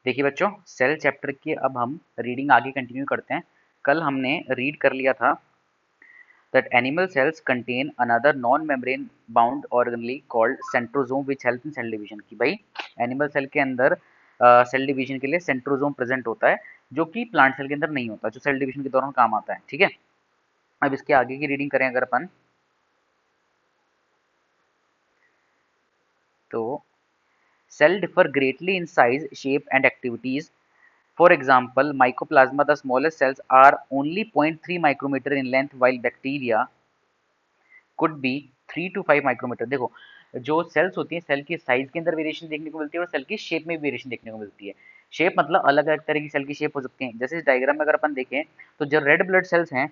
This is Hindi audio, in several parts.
देखिए बच्चों, सेल चैप्टर की अब हम रीडिंग आगे कंटिन्यू करते हैं। कल हमने रीड कर लिया था that animal cells contain another non-membrane bound organelle called centrosome which help in cell division। कि भाई एनिमल सेल के अंदर सेल डिवीजन के लिए सेंट्रोजोम प्रेजेंट होता है, जो कि प्लांट सेल के अंदर नहीं होता, जो सेल डिवीजन के दौरान काम आता है। ठीक है, अब इसके आगे की रीडिंग करें अगर अपन, तो cell differ greatly in size, shape and activities. For example, mycoplasma, the smallest cells, are only 0.3 micrometer in length, while bacteria could be 3 to 5 micrometer. देखो, जो सेल्स होती हैं, सेल की साइज के अंदर वेरिएशन देखने को मिलती है और सेल की शेप में भी वेरिएशन देखने को मिलती है। शेप मतलब अलग अलग तरह की सेल की शेप हो सकती है। जैसे इस डायग्राम में अगर अपन देखें, तो जो रेड ब्लड सेल्स हैं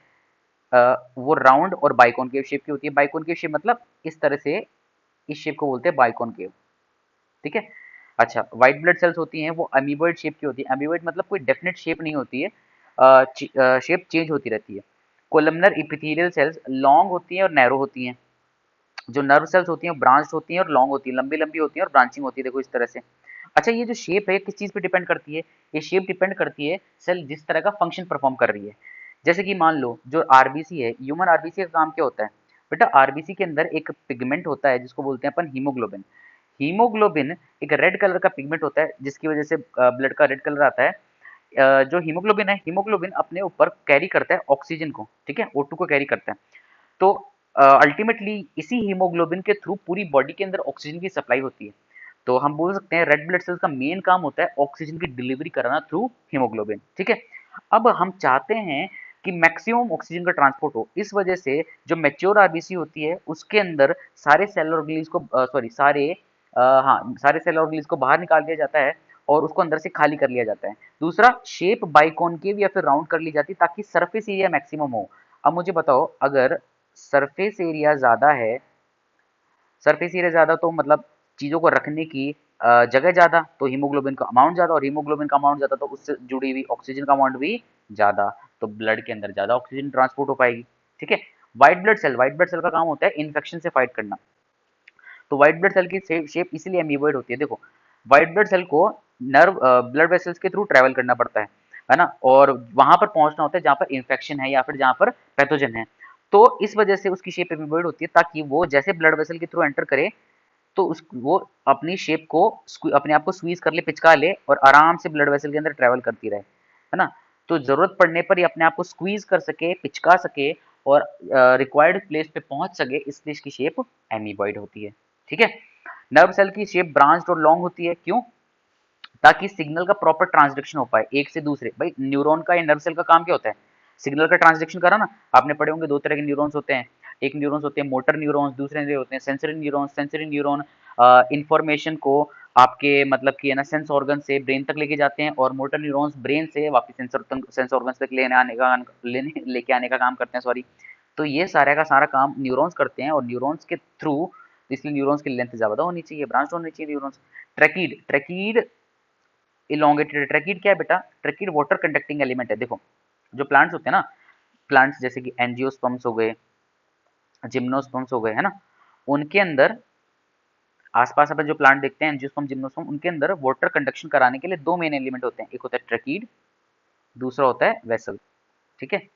वो राउंड और बाइकॉनकेव शेप की होती है। बाइकॉनकेव शेप मतलब इस तरह से, इस शेप को बोलते हैं बाइकॉनकेव। ठीक है। अच्छा, व्हाइट ब्लड सेल्स होती हैं वो अमीबॉइड शेप की होती है। अमीबॉइड मतलब कोई डेफिनेट शेप नहीं होती है, शेप चेंज होती रहती है। कोलमनर इपिथेलियल सेल्स लॉन्ग होती हैं और नैरो होती हैं। जो नर्व सेल्स होती हैं ब्रांच होती हैं और लॉन्ग होती है, लंबी लंबी होती हैं और ब्रांचिंग होती है। देखो इस तरह से। अच्छा, ये जो शेप है किस चीज पे डिपेंड करती है? ये शेप डिपेंड करती है सेल जिस तरह का फंक्शन परफॉर्म कर रही है। जैसे कि मान लो जो आरबीसी है, ह्यूमन आरबीसी का काम क्या होता है? बेटा, आरबीसी के अंदर एक पिगमेंट होता है जिसको बोलते हैं अपन हीमोग्लोबिन। हीमोग्लोबिन एक रेड कलर का पिगमेंट होता है जिसकी वजह से ब्लड का रेड कलर आता है। जो हीमोग्लोबिन है, हीमोग्लोबिन अपने ऊपर कैरी करता है ऑक्सीजन को। ठीक है, O2 को कैरी करता है। तो अल्टीमेटली इसी हीमोग्लोबिन के थ्रू पूरी बॉडी के अंदर ऑक्सीजन की सप्लाई होती है। तो हम बोल सकते हैं रेड ब्लड सेल्स का मेन काम होता है ऑक्सीजन की डिलीवरी कराना थ्रू हीमोग्लोबिन। ठीक है। अब हम चाहते हैं कि मैक्सिमम ऑक्सीजन का ट्रांसपोर्ट हो, इस वजह से जो मैच्योर आरबीसी होती है उसके अंदर सारे सेल ऑर्गेनीज को सॉरी सारे हाँ, सारे सेल ऑर्गेनीज को बाहर निकाल दिया जाता है और उसको अंदर से खाली कर लिया जाता है। दूसरा, शेप बाइकॉनकेव या फिर राउंड कर ली जाती है ताकि सरफेस एरिया मैक्सिमम हो। अब मुझे बताओ, अगर सरफेस एरिया ज़्यादा है, सरफेस एरिया ज़्यादा तो मतलब चीज़ों को रखने की जगह ज़्यादा, तो हीमोग्लोबिन का अमाउंट ज़्यादा, और हीमोग्लोबिन का अमाउंट ज़्यादा तो उससे जुड़ी हुई ऑक्सीजन का अमाउंट भी ज़्यादा, तो ब्लड के अंदर ज़्यादा ऑक्सीजन ट्रांसपोर्ट हो पाएगी। ठीक है। व्हाइट ब्लड सेल का काम होता है इन्फेक्शन से फाइट करना। तो व्हाइट ब्लड सेल की शेप इसीलिए एमीबॉइड होती है। देखो, व्हाइट ब्लड सेल को नर्व ब्लड वेसल्स के थ्रू ट्रेवल करना पड़ता है ना, और वहां पर पहुंचना होता है जहां पर इन्फेक्शन है या फिर जहां पर पैथोजन है। तो इस वजह से उसकी शेप एमीबॉइड होती है ताकि वो जैसे ब्लड वेसल के थ्रू एंटर करे, तो उस वो अपनी शेप को अपने आप को स्क्वीज कर ले, पिचका ले और आराम से ब्लड वेसल के अंदर ट्रेवल करती रहे, है ना। तो जरूरत पड़ने पर ये अपने आप को स्क्वीज कर सके, पिचका सके और रिक्वायर्ड प्लेस पे पहुंच सके, इसलिए इसकी शेप एमीबॉइड होती है। ठीक है। नर्व सेल की शेप ब्रांच्ड और लॉन्ग होती है, क्यों? ताकि सिग्नल का प्रॉपर ट्रांसडक्शन हो पाए एक से दूसरे। भाई, न्यूरॉन का या नर्व सेल का काम क्या होता है? सिग्नल का ट्रांसडक्शन करा ना। आपने पढ़े होंगे दो तरह के न्यूरॉन्स होते हैं। एक न्यूरॉन्स होते हैं मोटर न्यूरॉन्स, दूसरे होते हैं sensory neurons. Sensory neuron information को आपके मतलब कि है ना सेंस ऑर्गन से ब्रेन तक लेके जाते हैं, और मोटर न्यूरॉन्स ब्रेन से वापस सेंस ऑर्गन तक लेके आने का काम करते हैं, सॉरी। तो ये सारा का सारा काम न्यूरॉन्स करते हैं, और न्यूरॉन्स के थ्रू, इसलिए न्यूरॉन्स की लेंथ ज्यादा होनी चाहिए, ब्रांच होनी चाहिए न्यूरॉन्स। ट्रैकीड ट्रैकीड इलोंगेटेड। ट्रैकीड क्या है बेटा? ट्रैकीड वाटर कंडक्टिंग एलिमेंट है। देखो, जो प्लांट्स होते हैं ना, प्लांट्स जैसे कि एंजियोस्पर्म्स हो गए, जिम्नोस्पर्म्स हो गए, है ना, उनके अंदर आसपास अपन जो प्लांट देखते हैं एंजियोस्पर्म जिम्नोस्पर्म, उनके अंदर वाटर कंडक्शन कराने के लिए दो मेन एलिमेंट होते हैं। एक होता है ट्रैकीड, दूसरा होता है वेसल। ठीक है।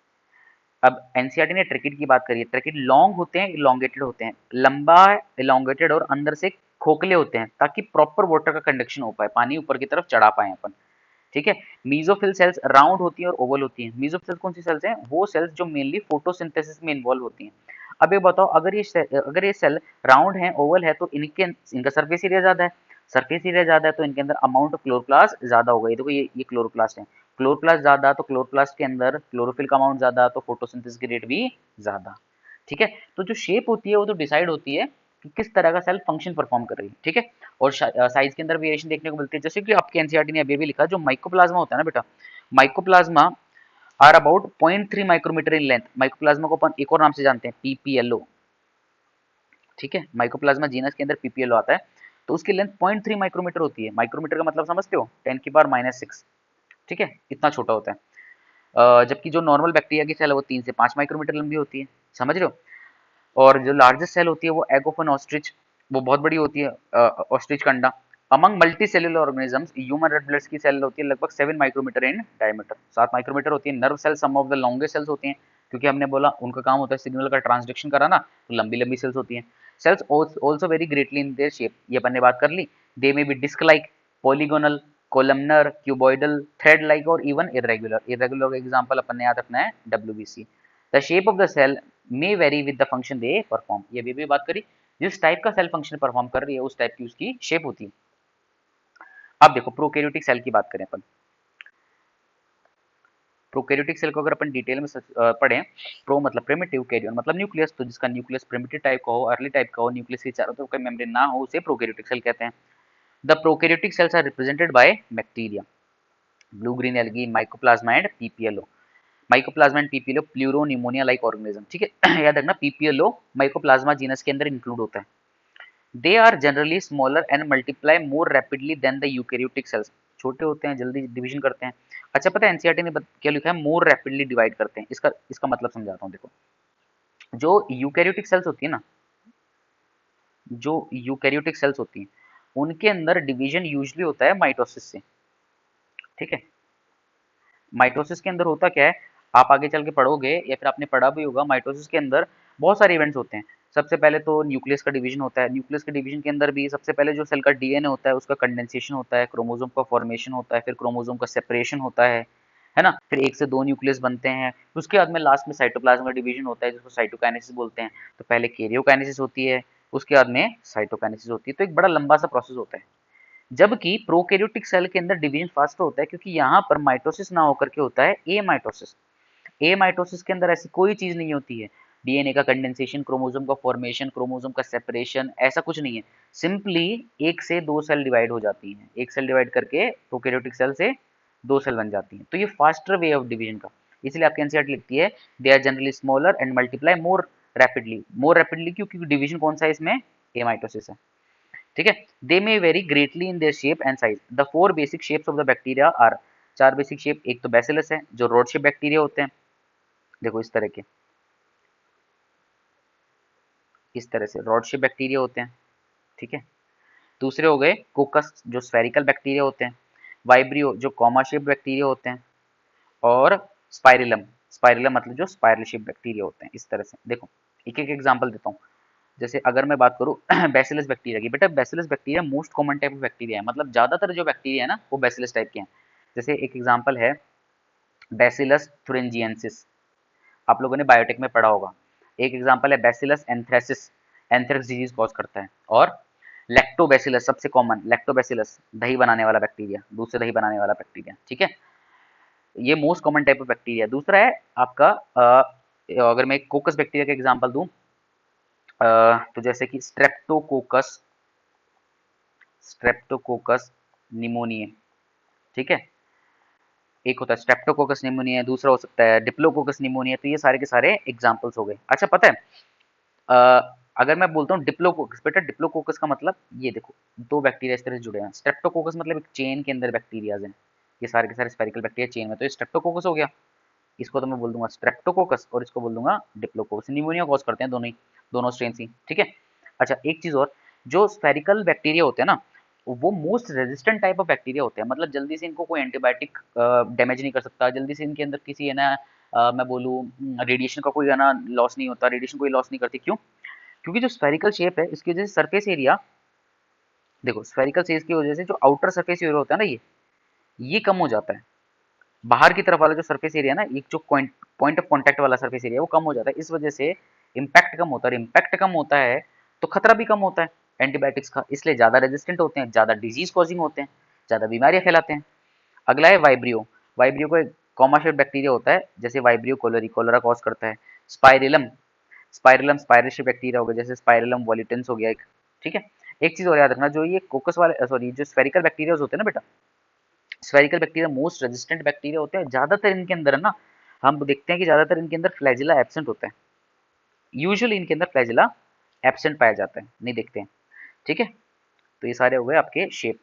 अब एनसीईआरटी ने ट्रैकीड की बात करी है। ट्रैकीड लॉन्ग होते हैं, इलोंगेटेड होते हैं, लंबा, इलोंगेटेड और अंदर से खोखले होते हैं ताकि प्रॉपर वाटर का कंडक्शन हो पाए, पानी ऊपर की तरफ चढ़ा पाए अपन। ठीक है। मीजोफिल सेल्स राउंड होती हैं और ओवल होती हैं। मीजोफिल सेल्स कौन सी सेल्स हैं? वो सेल्स जो मेनली फोटोसिंथेसिस में इन्वॉल्व होती हैं। अब ये बताओ, अगर ये सेल राउंड है, ओवल है, तो इनका सरफेस एरिया ज्यादा है। सरफेस एरिया ज्यादा है तो इनके अंदर अमाउंट ऑफ क्लोरोप्लास्ट ज्यादा होगा। ये देखो, ये क्लोरोप्लास्ट है। क्लोरोप्लास्ट ज्यादा तो क्लोरोप्लास्ट के अंदर क्लोरोफिल का अमाउंट ज्यादा, तो फोटोसिंथेसिस की रेट भी ज्यादा। ठीक है। तो जो शेप होती है वो तो डिसाइड होती है कि किस तरह का सेल फंक्शन परफॉर्म कर रही है। ठीक है। और साइज के अंदर वेरिएशन देखने को मिलती है, जैसे कि आपके एनसीईआरटी ने अभी भी लिखा, जो माइकोप्लाज्मा होता है ना बेटा, mycoplasma are about 0.3 micrometer in length. Mycoplasma को अपन एक और नाम से जानते हैं, पीपीएलओ। ठीक है। माइकोप्लाज्मा जीनस के अंदर पीपीएलओ आता है, तो उसकी लेंथ 0.3 माइक्रोमीटर होती है। माइक्रोमीटर का मतलब समझते हो? 10⁻⁻⁶। ठीक है, इतना छोटा होता है। जबकि जो नॉर्मल बैक्टीरिया की सेल है वो 3 से 5 माइक्रोमीटर लंबी होती है। समझ रहे हो? और जो लार्जेस्ट सेल होती है वो एग ऑफ एन ऑस्ट्रिच, वो बहुत बड़ी होती है, ऑस्ट्रिच का अंडा। Among multi cellular organisms human red blood की सेल होती है लगभग 7 माइक्रोमीटर इन डायमीटर, 7 माइक्रोमीटर होती है। Nerve cell some of the longest cells होती हैं, क्योंकि हमने बोला उनका काम होता है सिग्नल का ट्रांसडक्शन कराना, तो लंबी लंबी सेल्स होती हैं। Cells also vary greatly in their shape, ये अपन ने बात कर ली। They may be disc like, polygonal, columnar, cuboidal, thread like और इवन इरेगुलर। इरेगुलर का एग्जांपल अपन ने याद रखना है WBC. The shape of the cell may vary with the function they perform, ये भी बात करी, जिस टाइप का सेल फंक्शन परफॉर्म कर रही है उस टाइप की उसकी शेप होती है। अब देखो प्रोकैरियोटिक सेल की बात करें अपन, प्रोकैरियोटिक सेल को अगर अपन डिटेल में पढ़ें, प्रो मतलब प्रिमिटिव, कैरियन मतलब न्यूक्लियस, तो जिसका न्यूक्लियस प्रिमिटिव टाइप का हो, अर्ली टाइप का हो, न्यूक्लियस के चारों तरफ कोई मेम्ब्रेन ना हो, उसे प्रोकैरियोटिक सेल कहते हैं। The prokaryotic cells are represented by bacteria, blue green algae, mycoplasma and PPLO. Mycoplasma and PPLO pleuro pneumonia like organism, ठीक है। याद रखना पीपीएलओ माइकोप्लाज्मा जीनस के अंदर इंक्लूड होता है। They are generally smaller and multiply more rapidly than the eukaryotic cells, छोटे होते हैं, जल्दी डिवीजन करते हैं। अच्छा पता है एनसीईआरटी ने क्या लिखा है, मोर रैपिडली डिवाइड करते हैं, इसका इसका मतलब समझाता हूँ। देखो जो यूकैरियोटिक सेल्स होती है ना, जो यूकैरियोटिक सेल्स होती हैं उनके अंदर डिवीजन यूजुअली होता है माइटोसिस से, ठीक है। माइटोसिस के अंदर होता क्या है, आप आगे चल के पढ़ोगे या फिर आपने पढ़ा भी होगा, माइटोसिस के अंदर बहुत सारे इवेंट्स होते हैं। सबसे पहले तो न्यूक्लियस का डिवीजन होता है, न्यूक्लियस के डिवीजन के अंदर भी सबसे पहले जो सेल का डीएनए होता है उसका कंडेंसेशन होता है, क्रोमोसोम का फॉर्मेशन होता है, फिर क्रोमोसोम का सेपरेशन होता है ना, फिर एक से दो न्यूक्लियस बनते हैं, उसके बाद में लास्ट में साइटोप्लाज्म का डिवीजन होता है जिसको साइटोकाइनेसिस बोलते हैं। तो पहले कैरियोकाइनेसिस होती है, उसके बाद में साइटोकाइनेसिस होती है, तो एक बड़ा लंबा सा प्रोसेस होता है। जबकि प्रोकैरियोटिक सेल के अंदर डिवीजन फास्ट होता है, क्योंकि यहाँ पर माइटोसिस ना होकर के होता है ए माइटोसिस। ए माइटोसिस के अंदर ऐसी कोई चीज नहीं होती है, डीएनए का कंडेंसेशन, क्रोमोसोम का फॉर्मेशन, क्रोमोसोम का सेपरेशन, ऐसा कुछ नहीं है। सिंपली एक से दो सेल डिवाइड हो जाती हैं, एक सेल डिवाइड करके प्रोकैरियोटिक सेल से दो सेल बन जाती हैं। तो ये फास्टर वे ऑफ डिवीजन का, इसलिए आपकी एनसीईआरटी लिखती है they are generally smaller and multiply more rapidly क्योंकि डिवीजन कौन सा है इसमें, ए माइटोसिस है, ठीक है। They may vary greatly in their shape and size. The four basic shapes of the bacteria are, चार बेसिक शेप, एक तो बैसिलस है जो रॉड शेप बैक्टीरिया होते हैं, देखो इस तरह के, इस तरह से रॉड शेप बैक्टीरिया होते हैं, ठीक है। दूसरे हो गए कोकस जो स्फेरिकल बैक्टीरिया होते हैं, वाइब्रियो जो कॉमा शेप बैक्टीरिया होते हैं, और स्पाइरिलम, स्पाइरिलम मतलब जो स्पाइरल शेप बैक्टीरिया होते हैं। इस तरह से देखो एक एक एग्जांपल देता हूँ। जैसे अगर मैं बात करूँ बैसिलस बैक्टीरिया की, बेटा bacillus bacteria most common type of bacteria है, मतलब ज्यादातर जो बैक्टीरिया है ना वो बैसिलस टाइप के हैं। जैसे एक एग्जांपल है बैसिलस थुरिंजिएंसिस, आप लोगों ने बायोटेक में पढ़ा होगा। एक एग्जांपल है bacillus anthracis, anthrax disease cause करता है। और लैक्टोबैसिलस सबसे कॉमन, लैक्टोबैसिलस दही बनाने वाला बैक्टीरिया, दूध से दही बनाने वाला बैक्टीरिया, ठीक है। ये most common type of bacteria. दूसरा है आपका अगर मैं कोकस बैक्टीरिया का एग्जांपल दूं, तो जैसे कि स्ट्रेप्टोकोकस, स्ट्रेप्टोकोकस निमोनिया, ठीक है। एक होता है स्ट्रेप्टोकोकस निमोनिया, दूसरा हो सकता है डिप्लोकोकस निमोनिया। तो ये सारे के सारे एग्जांपल्स हो गए। अच्छा पता है अगर मैं बोलता हूँ डिप्लोकोकस, बेटा डिप्लोकोकस का मतलब ये देखो दो बैक्टीरिया इस तरह से जुड़े हैं। स्ट्रेप्टोकोकस मतलब एक चेन के अंदर बैक्टीरियाज हैं, ये सारे के सारे स्पेरिकल बैक्टीरिया चेन में, तो ये स्ट्रेप्टोकोकस हो गया। इसको तो मैं बोल दूंगा स्ट्रेप्टोकोकस और इसको बोल दूंगा डिप्लोकोकस। निमोनिया कॉज करते हैं दोनों ही, दोनों स्ट्रेन ही, ठीक है। अच्छा एक चीज और, जो स्फेरिकल बैक्टीरिया होते हैं ना वो most resistant type of bacteria होते हैं, मतलब जल्दी से इनको कोई एंटीबायोटिक डैमेज नहीं कर सकता, जल्दी से इनके अंदर किसी है ना मैं बोलूँ रेडिएशन का कोई है ना लॉस नहीं होता, रेडिएशन कोई लॉस नहीं करती। क्यों? क्योंकि जो स्फेरिकल शेप है इसकी वजह से सरफेस एरिया, देखो स्फेरिकल शेप की वजह से जो आउटर सरफेस एरिया होता है ना ये कम हो जाता है। बाहर की तरफ वाला जो सरफेस एरिया ना, एक जो पॉइंट ऑफ कांटेक्ट वाला सरफेस एरिया वो कम हो जाता है, इस वजह से इम्पैक्ट कम होता है। इम्पैक्ट कम होता है तो खतरा भी कम होता है एंटीबायोटिक्स का, इसलिए ज्यादा रेजिस्टेंट होते हैं, ज्यादा डिजीज कॉजिंग होते हैं, ज्यादा बीमारियां फैलाते हैं। अगला है वाइब्रियो, वाइब्रियो को एक कॉमा शेप बैक्टीरिया होता है, जैसे वाइब्रियो कोलोरी, कोलोरा कॉज करता है। Spirillum, spirillum spiral shape bacteria हो गया, जैसे स्पाइरलम वॉलिटेंस हो गया एक, ठीक है। एक चीज और याद रखना, जो ये कोकस वाले सॉरी जो स्फेरिकल बैक्टीरिया होते हैं ना बेटा, spherical bacteria most resistant bacteria होते हैं। ज्यादातर इनके अंदर है ना, हम देखते हैं कि ज्यादातर इनके अंदर फ्लैजिला एब्सेंट होता है, यूजुअली इनके अंदर फ्लैजिला एब्सेंट पाया जाता है, नहीं देखते हैं, ठीक है। तो ये सारे हो गए आपके शेप।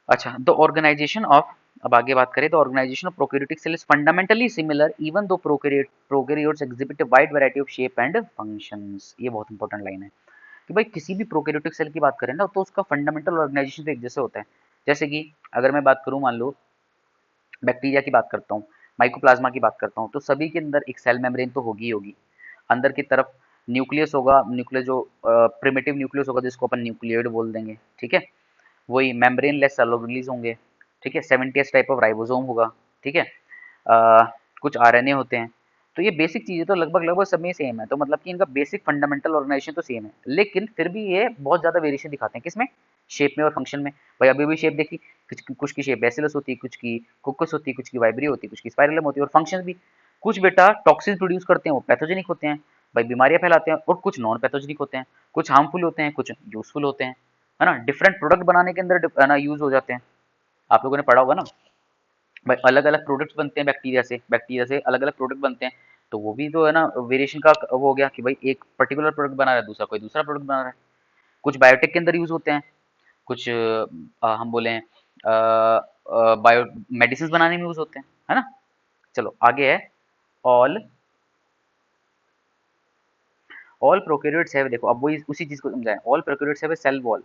अच्छा द ऑर्गेनाइजेशन ऑफ, अब आगे बात करें तो organization of prokaryotic cell is fundamentally similar even though prokaryotes exhibit wide variety of shape and functions. ये बहुत इंपॉर्टेंट लाइन है। कि भाई किसी भी प्रोकैरियोटिक सेल की बात करें ना तो उसका फंडामेंटल ऑर्गेनाइजेशन तो एक जैसे होता है। जैसे कि अगर मैं बात करूं, मान लो बैक्टीरिया की बात करता हूँ, माइकोप्लाज्मा की बात करता हूँ, तो सभी के अंदर एक सेल मेम्ब्रेन तो होगी ही होगी। अंदर की तरफ न्यूक्लियस होगा, न्यूक्लियस जो प्रिमिटिव न्यूक्लियस होगा जिसको अपन न्यूक्लियोइड बोल देंगे, ठीक है। वही मेम्ब्रेन लेस सेल ऑर्गेनेल्स होंगे, ठीक है। 70s टाइप ऑफ राइबोसोम होगा, ठीक है। कुछ आरएनए होते हैं। तो ये बेसिक चीजें तो लगभग लगभग सब में सेम है, तो मतलब कि इनका बेसिक फंडामेंटल ऑर्गेनाइजेशन तो सेम है, लेकिन फिर भी ये बहुत ज्यादा वेरिएशन दिखाते हैं किसमें, शेप में और फंक्शन में। भाई अभी भी शेप देखी, कुछ की शेप बेसिलस होती है, कुछ की कुक्कुस होती है, कुछ की वाइब्रियो होती है, कुछ की स्पाइरलम होती है, और फंक्शन भी कुछ बेटा टॉक्सिन प्रोड्यूस करते हैं, वो पैथोजेनिक होते हैं, भाई बीमारियां फैलाते हैं, और कुछ नॉन पैथोजेनिक होते हैं, कुछ हार्मफुल होते हैं, कुछ यूजफुल होते हैं, है ना। डिफरेंट प्रोडक्ट बनाने के अंदर है ना यूज हो जाते हैं। आप लोगों ने पढ़ा होगा ना भाई, अलग अलग प्रोडक्ट्स बनते हैं बैक्टीरिया से अलग अलग प्रोडक्ट बनते हैं। तो वो भी तो है ना वेरिएशन का वो हो गया कि भाई एक पर्टिकुलर प्रोडक्ट बना रहा है, दूसरा कोई दूसरा प्रोडक्ट बना रहा है। कुछ बायोटेक के अंदर यूज होते हैं, कुछ हम बोले बायो मेडिसिन बनाने में यूज होते हैं, है ना। चलो आगे है, ऑल ऑल प्रोकैरियोट्स हैव, देखो अब वो उसी चीज को समझाएं, all prokaryotes have a cell wall,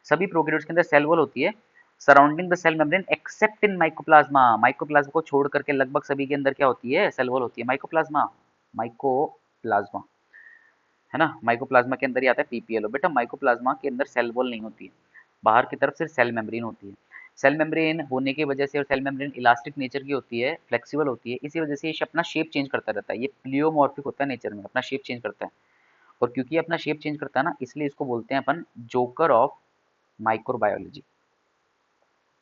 सभी प्रोकैरियोट्स के अंदर सेल वॉल होती है, surrounding the cell membrane except in mycoplasma, mycoplasma को छोड़ करके लगभग सभी के अंदर क्या होती है, सेल वॉल होती है। माइकोप्लाज्मा, माइकोप्लाज्मा, है ना, माइकोप्लाज्मा के अंदर ही आता है पीपीएल। बेटा माइकोप्लाज्मा के अंदर सेल वॉल नहीं होती है, बाहर की तरफ सिर्फ सेल मेम्ब्रेन होती है। सेल मेम्ब्रेन होने की वजह से, और सेल मेम्ब्रेन इलास्टिक नेचर की होती है, फ्लेक्सिबल होती है, इसी वजह से ये अपना शेप चेंज करता रहता है, ये प्लियोमॉर्फिक होता है नेचर में, अपना शेप चेंज करता है। और क्योंकि ये अपना शेप चेंज करता है ना, इसलिए इसको बोलते हैं अपन joker of microbiology,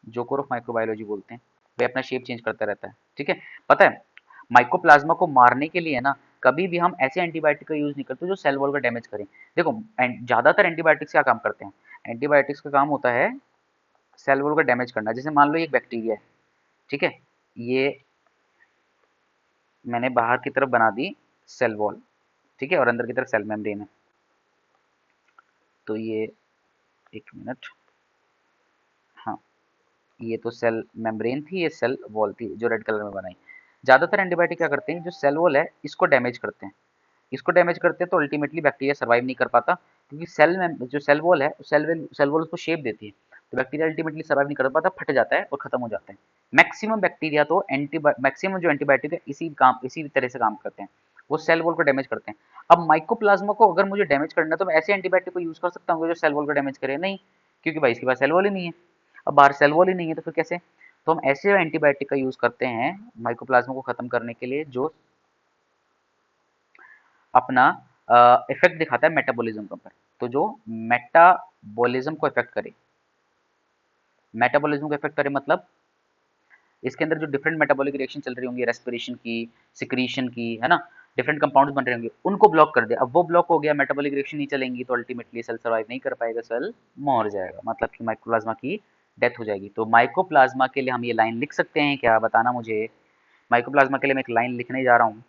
joker of microbiology बोलते हैं। वे अपना शेप चेंज करता रहता है, ठीक है। पता है माइकोप्लाज्मा को मारने के लिए ना कभी भी हम ऐसे एंटीबायोटिक का यूज नहीं करते जो सेल वॉल का डैमेज करें। देखो ज्यादातर एंटीबायोटिक्स क्या काम करते हैं, एंटीबायोटिक्स का काम होता है सेल वॉल का डैमेज करना। जैसे मान लो ये एक बैक्टीरिया है, ठीक है, ये मैंने बाहर की तरफ बना दी सेल वॉल, ठीक है, और अंदर की तरफ सेल मेम्ब्रेन है। तो ये एक मिनट, हाँ, ये तो सेल मेम्ब्रेन थी, ये सेल वॉल थी जो रेड कलर में बनाई। ज्यादातर एंटीबायोटिक क्या करते हैं, जो सेल वॉल है इसको डैमेज करते हैं, इसको डैमेज करते हैं, तो अल्टीमेटली बैक्टीरिया सर्वाइव नहीं कर पाता, क्योंकि सेल में जो सेल वॉल है, सेल वॉल उसको शेप देती है, तो बैक्टीरिया अल्टीमेटली सर्वाइव नहीं कर पाता, फट जाता है और खत्म हो जाता है। मैक्सिमम बैक्टीरिया तो मैक्सिमम जो एंटीबायोटिक है इसी तरह से काम करते हैं, वो सेल वॉल को डैमेज करते हैं। अब माइकोप्लाज्मा को अगर मुझे डैमेज करना है तो मैं ऐसे एंटीबायोटिक को यूज कर सकता हूँ जो सेल वॉल को डैमेज करे, नहीं, क्योंकि भाई इसके पास सेल वॉल ही नहीं है। अब बाहर सेल वॉल ही नहीं है तो फिर कैसे, तो हम ऐसे एंटीबायोटिक का यूज करते हैं माइकोप्लाज्मा को खत्म करने के लिए जो अपना इफेक्ट दिखाता है मेटाबॉलिज्म के ऊपर। तो जो मेटाबॉलिज्म को इफेक्ट करे, मेटाबॉलिज्म को इफेक्ट करे मतलब इसके अंदर जो डिफरेंट मेटाबॉलिक रिएक्शन चल रही होंगी, रेस्पिरेशन की, सिक्रीशन की, है ना, डिफरेंट कंपाउंड्स बन रहे होंगे, उनको ब्लॉक कर दे। अब वो ब्लॉक हो गया, मेटाबॉलिक रिएक्शन नहीं चलेंगी, तो अल्टीमेटली सेल सर्वाइव नहीं कर पाएगा, सेल मर जाएगा, मतलब कि माइकोप्लाज्मा की डेथ हो जाएगी। तो माइकोप्लाज्मा के लिए हम ये लाइन लिख सकते हैं क्या, बताना मुझे। माइकोप्लाज्मा के लिए मैं एक लाइन लिखने जा रहा हूँ,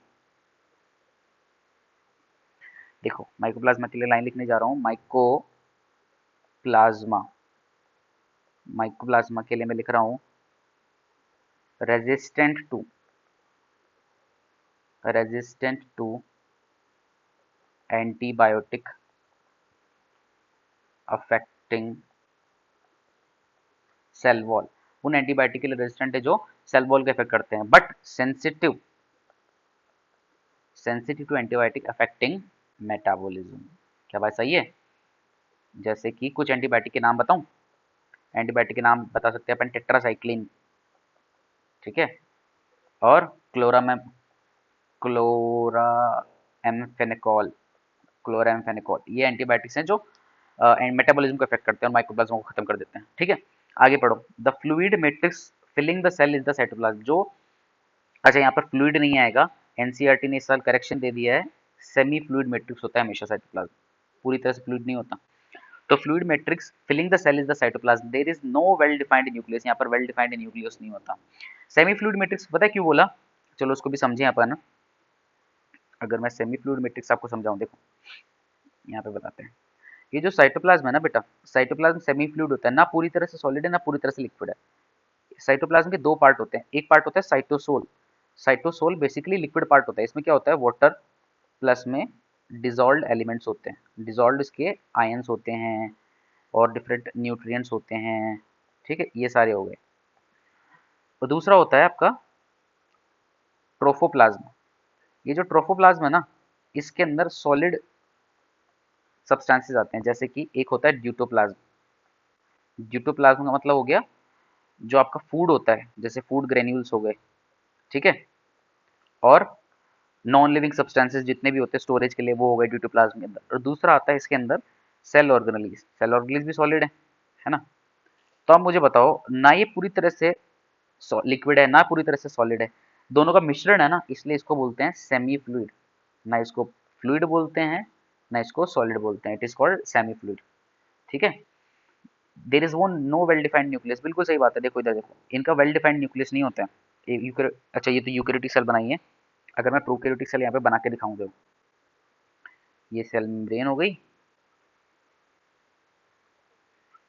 देखो माइकोप्लाज्मा के लिए लाइन लिखने जा रहा हूँ, माइकोप्लाज्मा, माइकोप्लाज्मा के लिए मैं लिख रहा हूँ resistant to, resistant to antibiotic affecting cell wall, उन एंटीबायोटिक के लिए रेजिस्टेंट है जो सेल वॉल को इफेक्ट करते हैं, but sensitive, sensitive to antibiotic affecting metabolism. क्या बात सही है। जैसे कि कुछ एंटीबायोटिक के नाम बताऊं, एंटीबायोटिक के नाम बता सकते हैं अपन, टेट्रासाइक्लिन, ठीक है, और क्लोराम क्लोरा एम्फेनिकॉल, क्लोराम्फेनिकॉल, ये एंटीबायोटिक्स हैं जो मेटाबॉलिज्म को इफेक्ट करते हैं और माइक्रोप्लाज्मा को खत्म कर देते हैं, ठीक है। आगे पढ़ो, the fluid matrix filling the cell is the cytoplasm, जो, अच्छा यहाँ पर फ्लूइड नहीं आएगा, एनसीईआरटी ने इस साल करेक्शन दे दिया है, सेमी फ्लूइड मैट्रिक्स होता है हमेशा साइटोप्लाज्म, पूरी तरह से फ्लूइड नहीं होता। तो fluid matrix filling the cell is the cytoplasm, there is no well defined nucleus, यहाँ पर वेल डिफाइंड न्यूक्लियस नहीं होता। सेमी फ्लूइड मैट्रिक्स पता है क्यों बोला, चलो उसको भी समझें अपन। अगर मैं सेमी फ्लूइड मैट्रिक्स आपको समझाऊं, देखो यहाँ पे बताते हैं, ये जो साइटोप्लाज्म है ना बेटा, साइटोप्लाज्म सेमी फ्लूइड होता है, ना पूरी तरह से सॉलिड है ना पूरी तरह से लिक्विड है। साइटोप्लाज्म के दो पार्ट होते हैं, एक पार्ट होता है cytosol, cytosol basically liquid part होता है, इसमें क्या होता है, वाटर प्लस में डिजॉल्व्ड एलिमेंट्स होते हैं, डिजॉल्व्ड इसके आयंस होते हैं और डिफरेंट न्यूट्रिएंट्स होते हैं। ठीक है, ये सारे हो गए। तो दूसरा होता है आपका ट्रोफोप्लाज्म। ये जो ट्रोफोप्लाज्म है ना, इसके अंदर सॉलिड सब्सटेंसेस आते हैं, जैसे कि एक होता है ड्यूटोप्लाज्म। ड्यूटोप्लाज्म का मतलब हो गया जो आपका फूड होता है, जैसे फूड ग्रेन्यूल्स हो गए। ठीक है, और नॉन लिविंग सब्सटेंसेस जितने भी होते हैं स्टोरेज के लिए, वो हो गए ड्यूटोप्लाज्म के अंदर। और दूसरा आता है इसके अंदर सेल ऑर्गेनेलीज। सेल ऑर्गेनेलीज भी सॉलिड है ना। तो आप मुझे बताओ, ना ये पूरी तरह से लिक्विड है ना पूरी तरह से सॉलिड है, दोनों का मिश्रण है ना, इसलिए इसको बोलते हैं सेमी फ्लूइड। ना इसको फ्लूइड बोलते हैं ना इसको सॉलिड बोलते हैं, it is called semi fluid. ठीक है, there is one no well defined nucleus. बिल्कुल सही बात है, देखो इधर देखो, इनका वेल डिफाइंड न्यूक्लियस नहीं होता है। अच्छा, ये तो यूकेरियोटिक सेल बनाई है। अगर मैं प्रोकैरियोटिक सेल यहाँ पे बना के दिखाऊं, देखो ये सेल मेम्ब्रेन हो गई,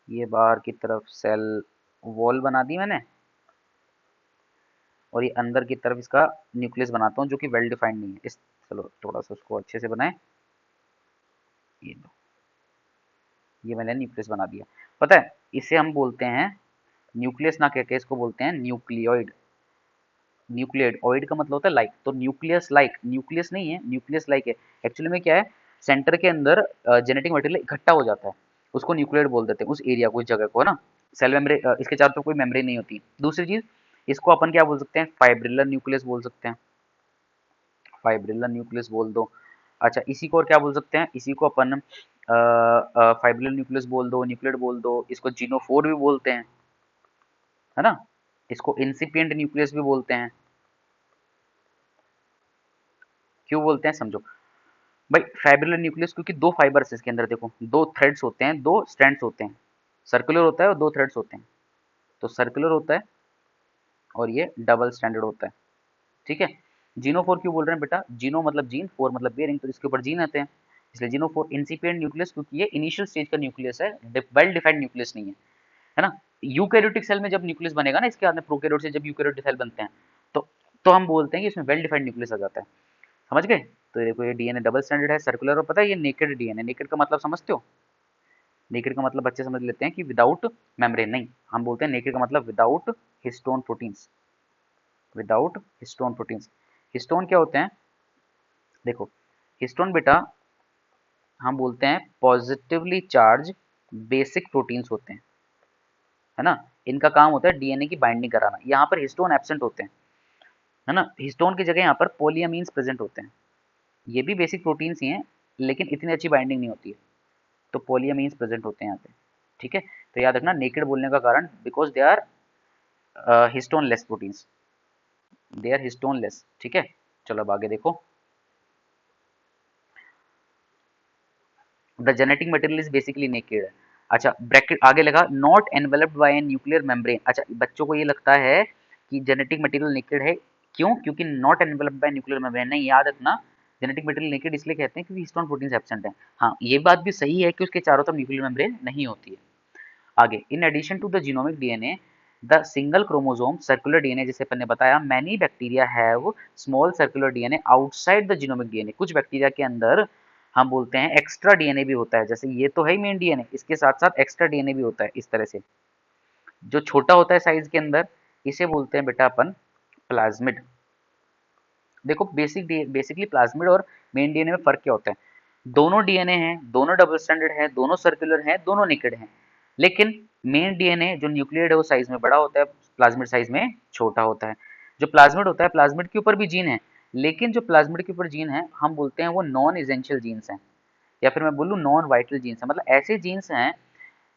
ये बाहर की तरफ सेल वॉल बना दी मैंने, और ये अंदर की तरफ इसका न्यूक्लियस बनाता हूँ जो कि वेल डिफाइंड नहीं है। इस चलो थोड़ा सा उसको अच्छे से बनाए, ये दो, ये मैंने न्यूक्लियस बना दिया। पता है, इसे हम बोलते हैं न्यूक्लियस ना कह के इसको बोलते हैं न्यूक्लियोइड। न्यूक्लियोइड, ऑइड का मतलब होता है लाइक, तो न्यूक्लियस लाइक, न्यूक्लियस नहीं है, न्यूक्लियस लाइक है। एक्चुअली में क्या है, सेंटर के अंदर जेनेटिक मटेरियल इकट्ठा हो जाता है, उसको न्यूक्लियोइड बोल देते हैं, उस एरिया को, उस जगह को, है ना। सेल मेम्ब्रेन, इसके चारों तरफ कोई मेम्ब्रेन नहीं होती। दूसरी चीज, इसको अपन क्या बोल सकते हैं, फाइब्रिलर न्यूक्लियस बोल सकते हैं, फाइब्रिलर न्यूक्लियस बोल दो। अच्छा, इसी को और क्या बोल सकते हैं, इसी को अपन फाइब्रिलर न्यूक्लियस बोल दो, न्यूक्लियोइड बोल दो, इसको जीनोफोर भी बोलते हैं, है ना। इसको इंसिपिएंट न्यूक्लियस भी बोलते हैं। क्यों बोलते हैं समझो भाई, फाइब्रिलर न्यूक्लियस क्योंकि दो फाइबर्स इसके अंदर, देखो दो थ्रेड्स होते हैं, दो स्ट्रैंड्स होते हैं, सर्कुलर होता है और दो थ्रेड्स होते हैं। तो सर्कुलर होता है और ये डबल स्टैंडर्ड होता है। ठीक है, जीनो फोर क्यों बोल रहे हैं बेटा, जीनो मतलब जीन, फोर मतलब बेयरिंग, तो इसके ऊपर जीन आते हैं, इसलिए जीनो फोर। इंसिपिएंट न्यूक्लियस क्योंकि ये इनिशियल स्टेज का न्यूक्लियस है, वेल डिफाइंड न्यूक्लियस नहीं है ना। यूकैरियोटिक सेल में जब न्यूक्लियस बनेगा ना, इसके बाद में प्रोकैरियोट से जब यूकैरियोटिक सेल बनते हैं, तो हम बोलते हैं कि इसमें वेल डिफाइंड न्यूक्लियस आ जाता है। समझ गए। तो देखो, ये डीएनए डबल स्टैंडर्ड है, सर्कुलर, और पता है ये नेकेड डीएनए। नेकेड का मतलब समझते हो, नेकेड का मतलब बच्चे समझ लेते हैं कि विदाउट मेम्ब्रेन नहीं, हम बोलते हैं नेकेड का मतलब without histone proteins, without histone proteins. Histone क्या होते हैं, देखो हिस्टोन बेटा हम बोलते हैं पॉजिटिवली चार्ज बेसिक प्रोटीन्स होते हैं, है ना। इनका काम होता है डीएनए की बाइंडिंग कराना, यहाँ पर हिस्टोन एब्सेंट होते हैं, है ना। हिस्टोन की जगह यहाँ पर पोलियमीन्स प्रेजेंट होते हैं, ये भी बेसिक प्रोटीन्स ही हैं, लेकिन इतनी अच्छी बाइंडिंग नहीं होती है, तो पोलियमीन्स प्रेजेंट होते हैं यहाँ पे। ठीक है, तो याद रखना नेकेड बोलने का कारण, because they are histone less proteins, they are histone less. ठीक है, चलो अब आगे देखो, the genetic material is basically naked. अच्छा, ब्रैकेट आगे लगा, not enveloped by an nuclear membrane. अच्छा, बच्चों को ये लगता है कि जेनेटिक मटेरियल नेकेड है, क्यों, क्योंकि not enveloped bye nuclear membrane. नहीं, याद रखना, जेनेटिक मटेरियल नेकेड इसलिए कहते हैं क्योंकि हिस्टोन प्रोटीन्स एब्सेंट है। हाँ, ये बात भी सही है कि उसके चारों तरफ न्यूक्लियर मेम्ब्रेन नहीं होती है। आगे, in addition to the genomic DNA, the single chromosome circular DNA, जैसे अपन ने बताया, many bacteria have small circular DNA outside the genomic DNA. कुछ बैक्टीरिया के अंदर हम बोलते हैं एक्स्ट्रा डीएनए भी होता है, जैसे ये तो है मेन डीएनए, इसके साथ साथ एक्स्ट्रा डीएनए भी होता है, इस तरह से जो छोटा होता है साइज के अंदर, इसे बोलते हैं बेटा अपन प्लाज्मिड। देखो बेसिकली प्लाज्मिड और मेन डीएनए में फर्क क्या होता है, दोनों डीएनए हैं, दोनों डबल स्टैंडर्ड है, दोनों सर्कुलर हैं, दोनों निकेड हैं, लेकिन मेन डीएनए जो न्यूक्लियड है वो साइज में बड़ा होता है, प्लाज्मिड साइज में छोटा होता है। जो प्लाज्मिड होता है, प्लाज्मिड के ऊपर भी जीन है, लेकिन जो प्लाज्मिड के ऊपर जीन है हम बोलते हैं वो नॉन एसेंशियल जीन्स हैं, या फिर मैं बोलूँ नॉन वाइटल जीन्स हैं, मतलब ऐसे जीन्स हैं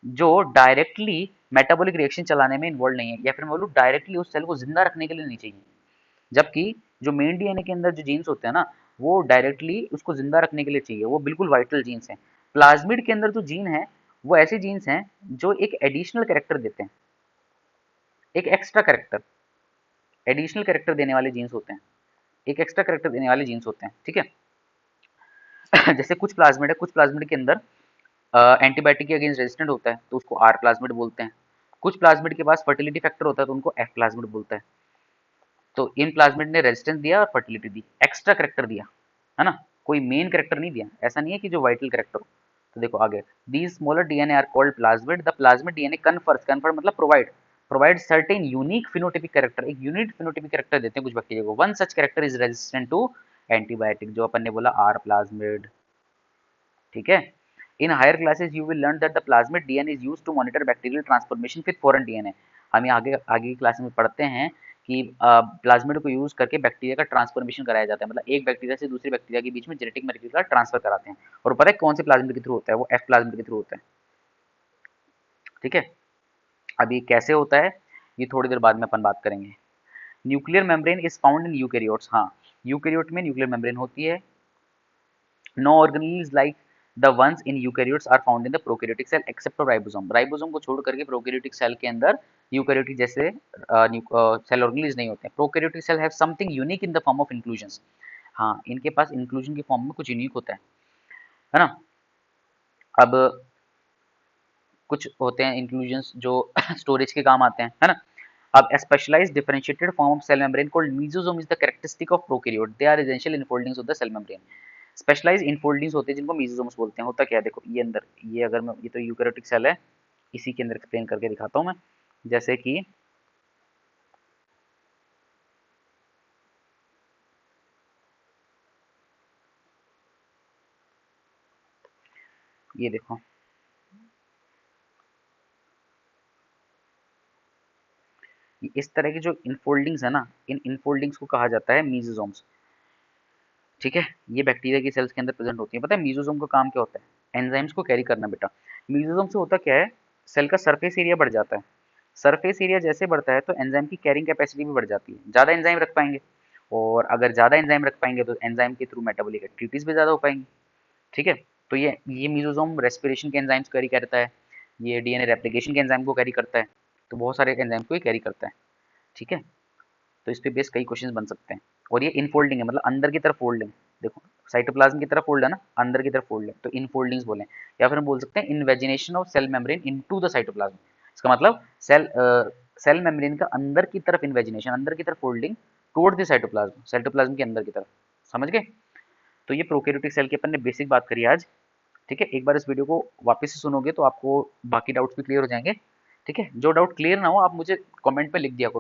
जो डायरेक्टली मेटाबॉलिक रिएक्शन चलाने में इन्वॉल्व नहीं है, या फिर मैं बोलूँ डायरेक्टली उस सेल को जिंदा रखने के लिए नहीं चाहिए। जबकि जो मेन डीएनए के अंदर जो जीन्स होते हैं ना, वो डायरेक्टली उसको जिंदा रखने के लिए चाहिए, वो बिल्कुल वाइटल जीन्स हैं। प्लाज्मिड के अंदर जो जीन है, वो ऐसे जीन्स हैं जो एक एडिशनल कैरेक्टर देते हैं, एक एक्स्ट्रा कैरेक्टर, एडिशनल कैरेक्टर देने वाले जीन्स होते हैं, एक एक्स्ट्रा कैरेक्टर देने वाले जीन्स होते हैं। ठीक है, जैसे कुछ प्लाज्मिड है, कुछ प्लाज्मिड के अंदर एंटीबायोटिक के अगेंस्ट रेजिस्टेंट होता है, तो उसको आर प्लाज्मिड बोलते हैं। कुछ प्लाज्मिड के पास फर्टिलिटी फैक्टर होता है, तो उनको एफ प्लाज्मिड बोलता है। तो इन प्लाज्मिड ने रेजिस्टेंस दिया और फर्टिलिटी दी, एक्स्ट्रा करेक्टर दिया, है ना। कोई मेन कैरेक्टर नहीं दिया, ऐसा नहीं है कि जो वाइटल कैरेक्टर हो। तो देखो आगे, these smaller DNA are called plasmid, the plasmid DNA confer मतलब provide certain unique phenotypic character, एक यूनिक फिनोटिपिक कैरेक्टर देते हैं कुछ बैक्टीरिया को। One such character is resistant to antibiotic, जो अपन ने बोला आर प्लाज्मिड, ठीक है। In higher classes you will learn that the plasmid DNA is used to monitor bacterial transformation with foreign DNA. हम ये आगे आगे की क्लास में पढ़ते हैं कि प्लाज्मिड को यूज करके बैक्टीरिया का ट्रांसफॉर्मेशन कराया जाता है, मतलब एक बैक्टीरिया से दूसरे बैक्टीरिया के बीच में जेनेटिक मटेरियल का ट्रांसफर कराते हैं। और पता है कौन से प्लाज्मिड के थ्रू होता है? वो एफ प्लाज्मिड के थ्रू होता है, ठीक है। अब ये कैसे होता है ये थोड़ी देर बाद में अपन बात करेंगे। Nuclear membrane is found in eukaryotes, हाँ यूकैरियोट में न्यूक्लियर मेम्ब्रेन होती है। No organelles like the ones in eukaryotes are found in the prokaryotic cell except for ribosome, ribosome को छोड़ करके प्रोकैरियोटिक सेल के अंदर यूकैरियोटिक जैसे सेल ऑर्गेनेल्स नहीं होते हैं। Prokaryotic cell have something unique in the form of inclusions, हाँ इनके पास इंक्लूजन की फॉर्म में कुछ यूनिक होता है ना। अब कुछ होते हैं इंक्लूजन्स जो स्टोरेज के काम आते हैं, है ना। अब specialised differentiated form of cell membrane called mesosome is the characteristic of prokaryote, they are essential infoldings of the cell membrane. Specialise infoldings होते हैं जिनको मेसोसोम्स बोलते हैं। होता क्या है देखो, ये अंदर ये अगर मैं, ये तो यूकैरियोटिक सेल है, इसी के अंदर एक्सप्लेन करके दिखाता हूँ मैं। जैसे कि ये देखो, इस तरह की जो इनफोल्डिंग्स है ना, इन इनफोल्डिंग्स को कहा जाता है मेसोसोम्स, ठीक है। ये बैक्टीरिया की सेल्स के अंदर प्रेजेंट होती है। पता है मेसोसोम का काम क्या होता है? एंजाइम्स को कैरी करना बेटा। मेसोसोम से होता क्या है, सेल का सरफेस एरिया बढ़ जाता है। सरफेस एरिया जैसे बढ़ता है तो एंजाइम की कैरिंग कैपेसिटी भी बढ़ जाती है, ज़्यादा एंजाइम रख पाएंगे, और अगर ज़्यादा एंजाइम रख पाएंगे तो एंजाइम के थ्रू मेटाबॉलिक एक्टिविटीज़ भी ज़्यादा हो पाएंगी, ठीक है। तो ये मेसोसोम रेस्पिरेशन के एंजाइम्स कैरी करता है, ये डीएनए रेप्लिकेशन के एंजाइम को कैरी करता है, तो बहुत सारे एंजाइम को ही कैरी करता है, ठीक है। तो इस पे बेस कई क्वेश्चंस बन सकते हैं। और ये इनफोल्डिंग है, मतलब अंदर की तरफ फोल्डिंग, देखो साइटोप्लाज्म की तरफ फोल्ड है ना, अंदर की तरफ फोल्ड है, तो इनफोल्डिंग्स बोले। या फिर हम बोल सकते हैं invagination of cell membrane into the cytoplasm. इसका मतलब सेल मेम्ब्रेन का अंदर की तरफ इन्वेजिनेशन, अंदर की तरफ folding toward the cytoplasm, cytoplasm के अंदर की तरफ, समझ गए। तो ये प्रोकैरियोटिक सेल की अपन ने बेसिक बात करी आज, ठीक है। एक बार इस वीडियो को वापस से सुनोगे तो आपको बाकी डाउट्स भी क्लियर हो जाएंगे, ठीक है। जो डाउट क्लियर ना हो आप मुझे कमेंट पे लिख दिया करो।